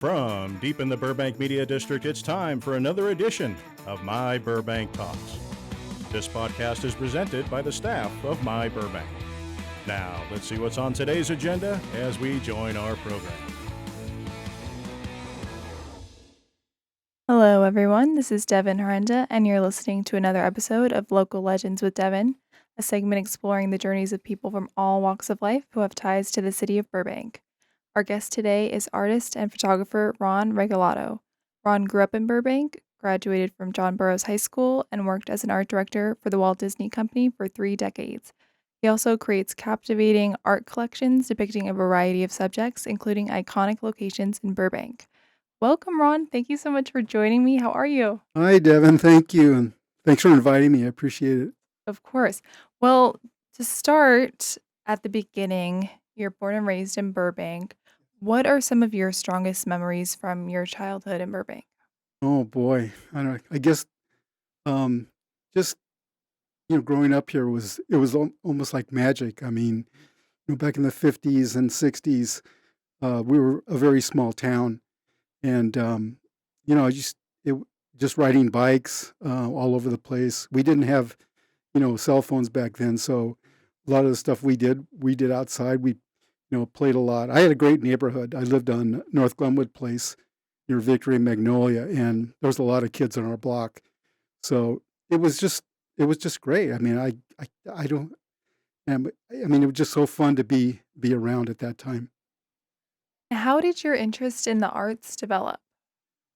From deep in the Burbank Media District, it's time for another edition of My Burbank Talks. This podcast is presented by the staff of My Burbank. Now, let's see what's on today's agenda as we join our program. Hello, everyone. This is Devin Horrenda, and you're listening to another episode of Local Legends with Devin, a segment exploring the journeys of people from all walks of life who have ties to the city of Burbank. Our guest today is artist and photographer Ron Regalado. Ron grew up in Burbank, graduated from John Burroughs High School, and worked as an art director for the Walt Disney Company for 3 decades. He also creates captivating art collections depicting a variety of subjects, including iconic locations in Burbank. Welcome, Ron. Thank you so much for joining me. How are you? Hi, Devin. Thank you. And thanks for inviting me. I appreciate it. Of course. Well, to start at the beginning, you're born and raised in Burbank. What are some of your strongest memories from your childhood in Burbank? Oh boy. I guess um just growing up here was almost like magic. I mean, back in the 50s and 60s, we were a very small town and I just riding bikes all over the place. We didn't have, cell phones back then, so a lot of the stuff we did outside. We played a lot. I had a great neighborhood. I lived on North Glenwood Place near Victory and Magnolia, and there was a lot of kids on our block. So it was just great. I mean, I don't. I mean, it was just so fun to be around at that time. How did your interest in the arts develop?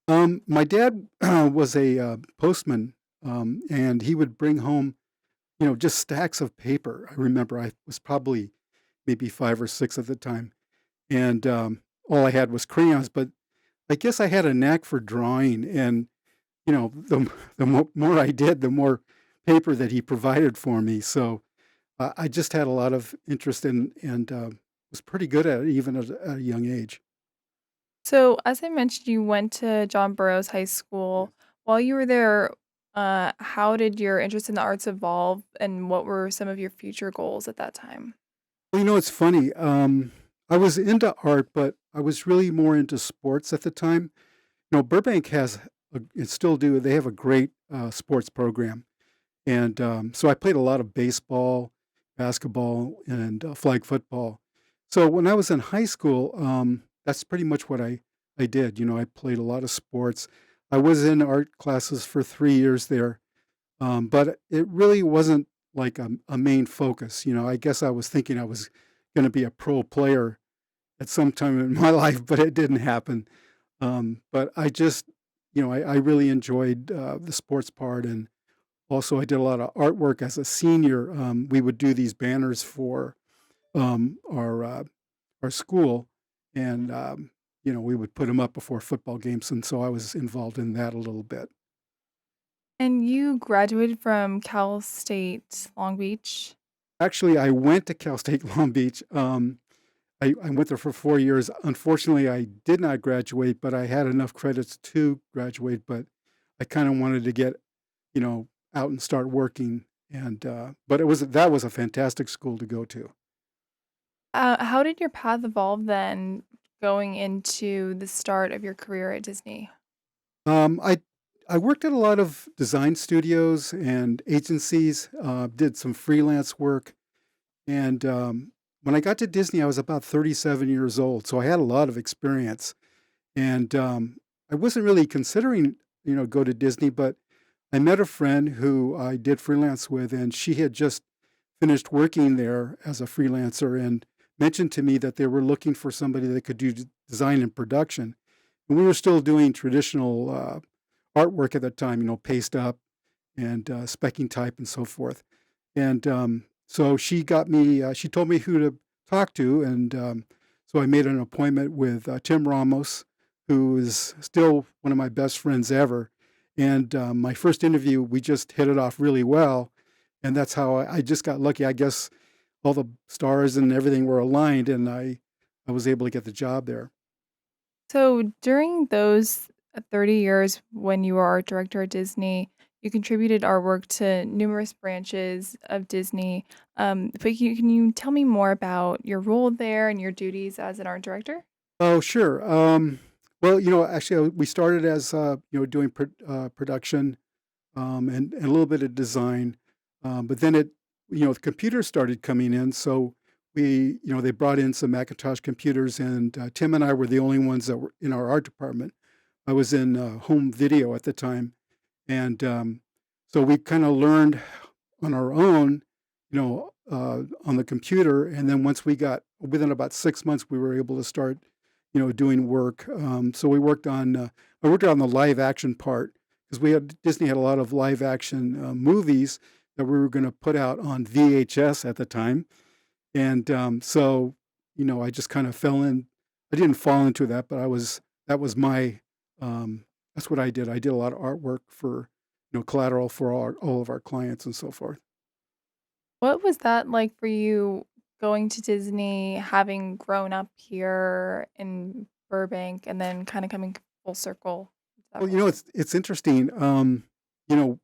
My dad was a postman, and he would bring home, just stacks of paper. I remember I was probably maybe 5 or 6 at the time, and all I had was crayons. But I guess I had a knack for drawing, and the more I did, the more paper that he provided for me. So I just had a lot of interest in and was pretty good at it even at a young age. So, as I mentioned, you went to John Burroughs High School. While you were there, how did your interest in the arts evolve, and what were some of your future goals at that time? Well, it's funny. I was into art, but I was really more into sports at the time. Burbank and still do, they have a great sports program. And so I played a lot of baseball, basketball, and flag football. So when I was in high school, that's pretty much what I did. I played a lot of sports. I was in art classes for 3 years there, but it really wasn't like a main focus. I guess I was thinking I was going to be a pro player at some time in my life, but it didn't happen. But I just, I really enjoyed the sports part. And also, I did a lot of artwork as a senior. We would do these banners for our school, and we would put them up before football games, and so I was involved in that a little bit. And you graduated from Cal State Long Beach. Actually, I went to Cal State Long Beach. I went there for 4 years. Unfortunately, I did not graduate, but I had enough credits to graduate. But I kind of wanted to get, out and start working. And but that was a fantastic school to go to. How did your path evolve then, going into the start of your career at Disney? I worked at a lot of design studios and agencies. Did some freelance work, and when I got to Disney, I was about 37 years old, so I had a lot of experience. And I wasn't really considering, go to Disney, but I met a friend who I did freelance with, and she had just finished working there as a freelancer and mentioned to me that they were looking for somebody that could do design and production. And we were still doing traditional artwork at that time, paste up and specking type and so forth. And so she told me who to talk to. And so I made an appointment with Tim Ramos, who is still one of my best friends ever. And my first interview, we just hit it off really well. And that's how I just got lucky. I guess all the stars and everything were aligned, and I was able to get the job there. So during those 30 years when you were art director at Disney, you contributed artwork to numerous branches of Disney. But can you tell me more about your role there and your duties as an art director? Oh, sure. Well, actually, we started as doing production and a little bit of design, but then the computers started coming in, so they brought in some Macintosh computers, and Tim and I were the only ones that were in our art department. I was in home video at the time, and so we kind of learned on our own, on the computer, and then once we got within about 6 months, we were able to start, doing work. So I worked on the live action part because Disney had a lot of live action movies that we were going to put out on VHS at the time, and so I just kind of fell in. I didn't fall into that, but that was my that's what I did. I did a lot of artwork for collateral for all of our clients and so forth. What was that like for you going to Disney, having grown up here in Burbank, and then kind of coming full circle to that Well, role? it's interesting. You know,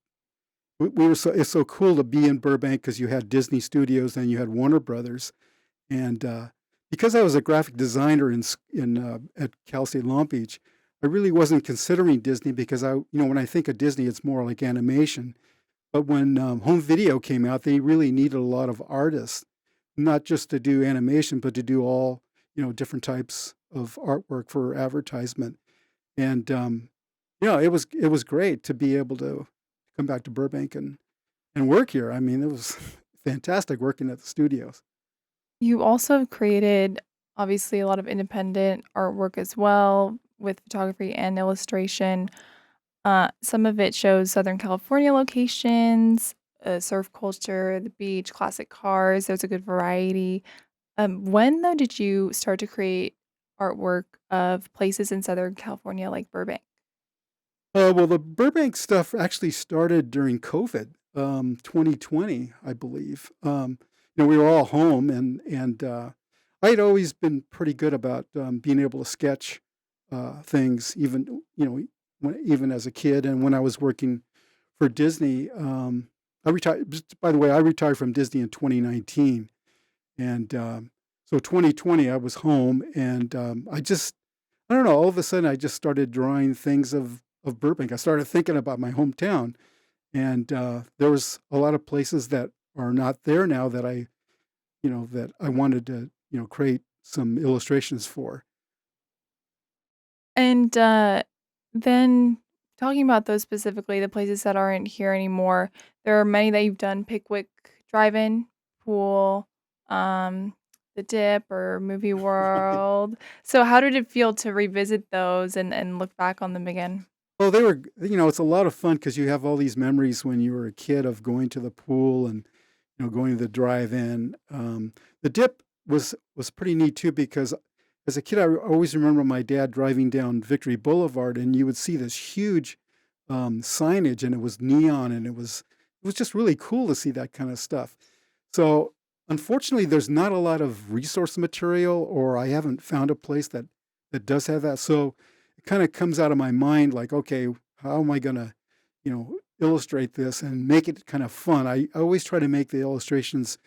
we were so it's so cool to be in Burbank because you had Disney Studios and you had Warner Brothers, and because I was a graphic designer at Cal State Long Beach, I really wasn't considering Disney because when I think of Disney, it's more like animation. But when home video came out, they really needed a lot of artists, not just to do animation, but to do all different types of artwork for advertisement. And it was great to be able to come back to Burbank and work here. I mean, it was fantastic working at the studios. You also created obviously a lot of independent artwork as well with photography and illustration. Some of it shows Southern California locations, surf culture, the beach, classic cars. There's a good variety. When though did you start to create artwork of places in Southern California like Burbank? Well, the Burbank stuff actually started during COVID, 2020, I believe. We were all home, and I had always been pretty good about being able to sketch things, even even as a kid, and when I was working for Disney. I retired. By the way, I retired from Disney in 2019, and so 2020 I was home, and I don't know. All of a sudden, I just started drawing things of Burbank. I started thinking about my hometown, and there was a lot of places that are not there now that I wanted to create some illustrations for. And then talking about those specifically, the places that aren't here anymore, there are many that you've done: Pickwick Drive-In, Pool, um, The Dip, or Movie World. So how did it feel to revisit those and look back on them again? Oh, they were, it's a lot of fun because you have all these memories when you were a kid of going to the pool and going to the drive-in. The dip was pretty neat too because as a kid, I always remember my dad driving down Victory Boulevard, and you would see this huge signage, and it was neon, and it was just really cool to see that kind of stuff. So unfortunately, there's not a lot of resource material, or I haven't found a place that does have that. So it kind of comes out of my mind like, okay, how am I gonna, illustrate this and make it kind of fun? I always try to make the illustrations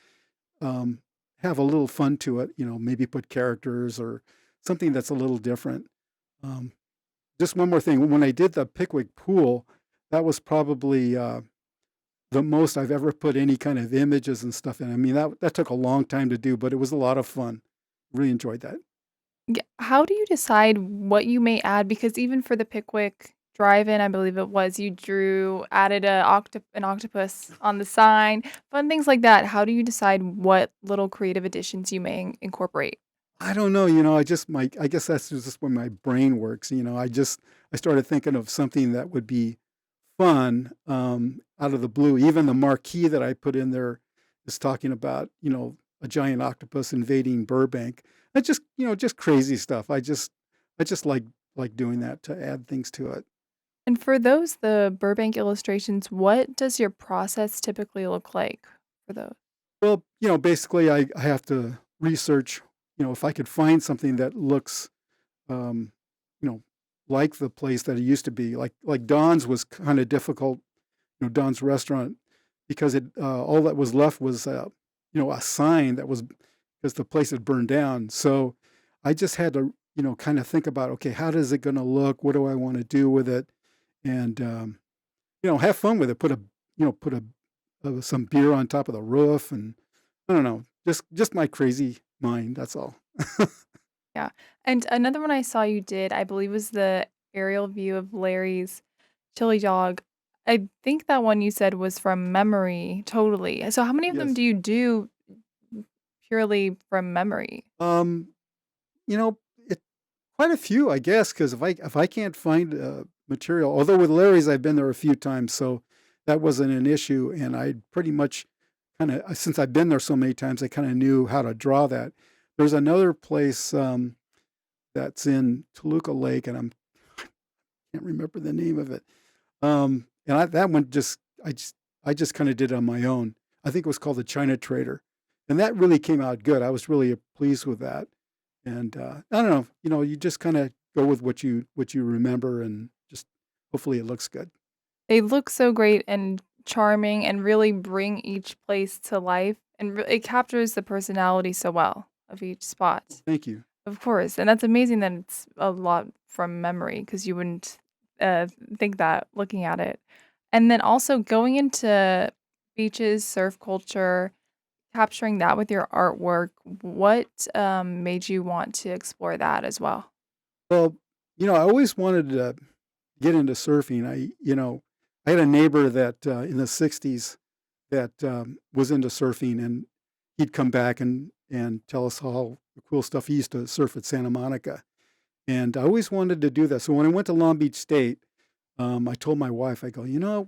um, have a little fun to it. Maybe put characters or something that's a little different. Um, just one more thing. When I did the Pickwick pool, that was probably the most I've ever put any kind of images and stuff in. I mean, that took a long time to do, but it was a lot of fun. Really enjoyed that. How do you decide what you may add? Because even for the Pickwick Drive-In, I believe it was, you added an octopus on the sign, fun things like that. How do you decide what little creative additions you may incorporate? I don't know. I guess that's just when my brain works. I started thinking of something that would be fun out of the blue. Even the marquee that I put in there is talking about, a giant octopus invading Burbank. It's just crazy stuff. I just like doing that to add things to it. And for those, the Burbank illustrations, what does your process typically look like for those? Well, basically, I have to research, if I could find something that looks, um, you know, like the place that it used to be. Like Don's was kind of difficult, Don's restaurant, because all that was left was, a sign that was because the place had burned down. So I just had to kind of think about, okay, how does it going to look? What do I want to do with it? And have fun with it. Put some beer on top of the roof, and I don't know, just my crazy mind. That's all. Yeah. And another one I saw you did, I believe, was the aerial view of Larry's chili dog. I think that one you said was from memory, totally. So how many of them Yes. do you do purely from memory? You know, it quite a few, I guess, because if I can't find material, although with Larry's I've been there a few times, so that wasn't an issue, and I pretty much kind of since I've been there so many times, I kind of knew how to draw that. There's another place that's in Toluca Lake, and I can't remember the name of it. And that one I just kind of did on my own. I think it was called the China Trader, and that really came out good. I was really pleased with that. And I don't know, you just kind of go with what you remember, and just hopefully it looks good. They look so great and charming and really bring each place to life, and it captures the personality so well of each spot. Thank you. Of course, and that's amazing that it's a lot from memory because you wouldn't, uh, think that looking at it. And then also going into beaches, surf culture, capturing that with your artwork, what, made you want to explore that as well? Well, I always wanted to get into surfing. I had a neighbor that in the '60s that was into surfing, and he'd come back and tell us all the cool stuff. He used to surf at Santa Monica, and I always wanted to do that. So when I went to Long Beach State, I told my wife, I go, I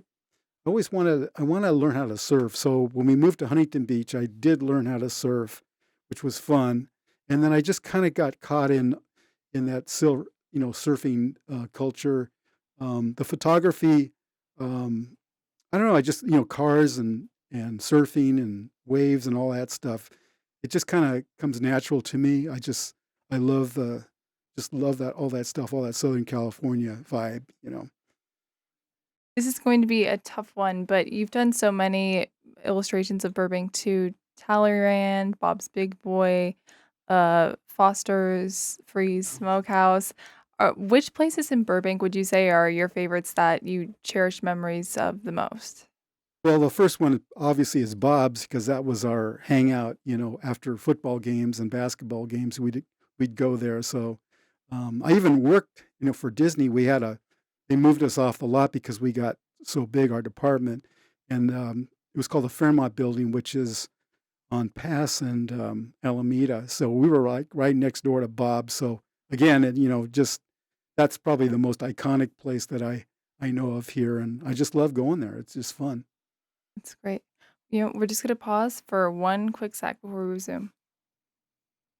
want to learn how to surf. So when we moved to Huntington Beach, I did learn how to surf, which was fun. And then I just kind of got caught in that surfing culture, the photography. Um, I don't know. I just cars and surfing and waves and all that stuff. It just kind of comes natural to me. I love just love that all that stuff, all that Southern California vibe. This is going to be a tough one, but you've done so many illustrations of Burbank too. Talleyrand, Bob's Big Boy, Foster's Freeze Smokehouse. Which places in Burbank would you say are your favorites that you cherish memories of the most? Well, the first one obviously is Bob's because that was our hangout. After football games and basketball games, we'd go there. So I even worked, for Disney. They moved us off the lot because we got so big, our department, and it was called the Fairmont Building, which is on Pass and Alameda. So we were right next door to Bob's. So again, just that's probably the most iconic place that I know of here, and I just love going there. It's just fun. That's great. We're just gonna pause for one quick sec before we resume.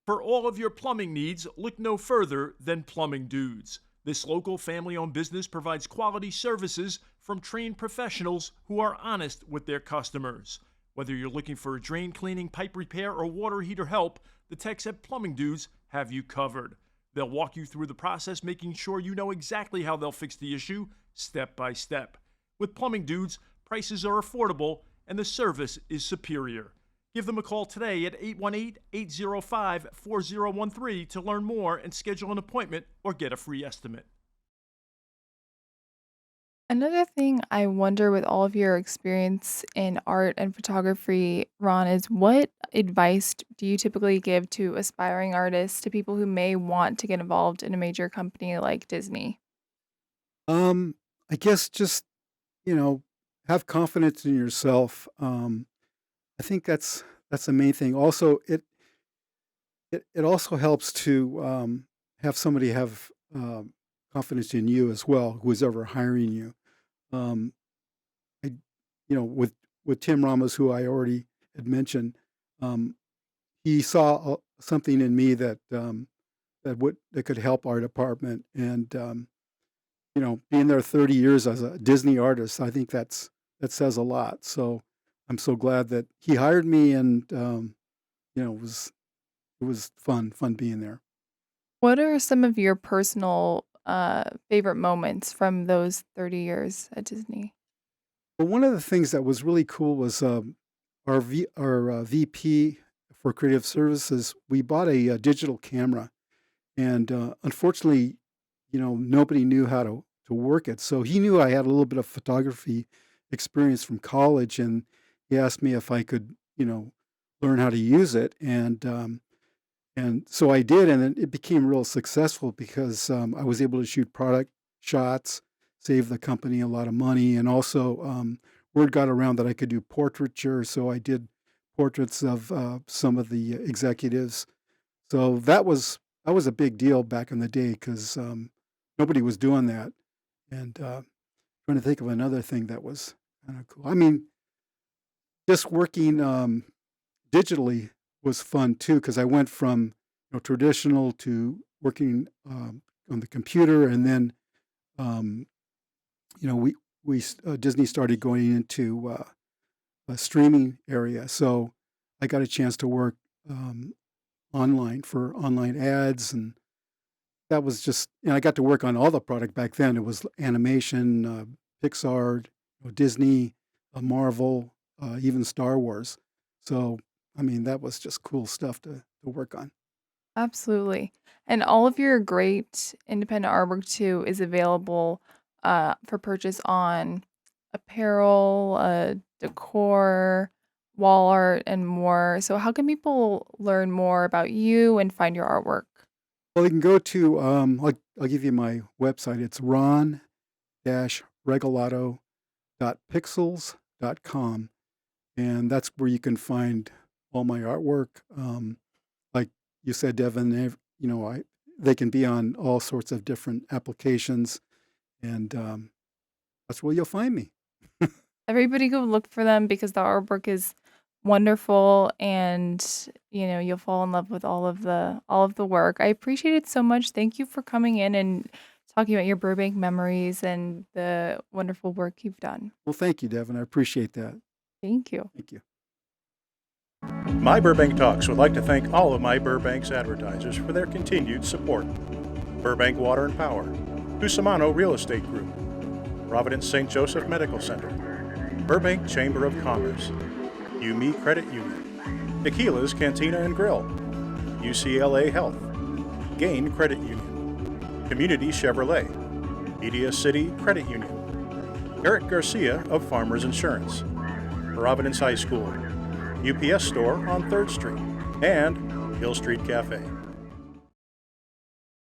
For all of your plumbing needs, look no further than Plumbing Dudes. This local family owned business provides quality services from trained professionals who are honest with their customers. Whether you're looking for a drain cleaning, pipe repair, or water heater help, the techs at Plumbing Dudes have you covered. They'll walk you through the process, making sure you know exactly how they'll fix the issue step by step. With Plumbing Dudes, prices are affordable and the service is superior. Give them a call today at 818-805-4013 to learn more and schedule an appointment or get a free estimate. Another thing I wonder with all of your experience in art and photography, Ron, is what advice do you typically give to aspiring artists, to people who may want to get involved in a major company like Disney? I guess just you know have confidence in yourself. I think that's the main thing. Also, it also helps to have somebody have confidence in you as well, who is ever hiring you. Um, I, with Tim Ramos, who I already had mentioned, um, he saw something in me that could help our department, and being there 30 years as a Disney artist, I think that says a lot. So I'm so glad that he hired me, and it was fun being there. What are some of your personal favorite moments from those 30 years at Disney? But one of the things that was really cool was our VP for creative services. We bought a digital camera, And unfortunately, nobody knew how to work it. So he knew I had a little bit of photography experience from college, and he asked me if I could, learn how to use it. And so I did, and it became real successful because I was able to shoot product shots, save the company a lot of money, and also word got around that I could do portraiture. So I did portraits of some of the executives. So that was a big deal back in the day because nobody was doing that. And trying to think of another thing that was kind of cool. I mean, just working digitally was fun too because I went from traditional to working on the computer, and then Disney started going into a streaming area, so I got a chance to work online for online ads, and that was just I got to work on all the product back then. It was animation, Pixar, Disney, Marvel, even Star Wars. So I mean, that was just cool stuff to work on. Absolutely. And all of your great independent artwork too is available for purchase on apparel, decor, wall art, and more. So how can people learn more about you and find your artwork? Well, you can go to I'll give you my website. It's ron-regalado.pixels.com, and that's where you can find all my artwork. Like you said, Devin, they can be on all sorts of different applications, and that's where you'll find me. Everybody go look for them because the artwork is wonderful, and you'll fall in love with all of the work. I appreciate it so much. Thank you for coming in and talking about your Burbank memories and the wonderful work you've done. Well, thank you, Devin. I appreciate that. Thank you. Thank you. My Burbank Talks would like to thank all of My Burbank's advertisers for their continued support. Burbank Water and Power, Cusimano Real Estate Group, Providence St. Joseph Medical Center, Burbank Chamber of Commerce, UME Credit Union, Tequila's Cantina and Grill, UCLA Health, Gain Credit Union, Community Chevrolet, Media City Credit Union, Eric Garcia of Farmers Insurance, Providence High School, UPS Store on 3rd Street, and Hill Street Cafe.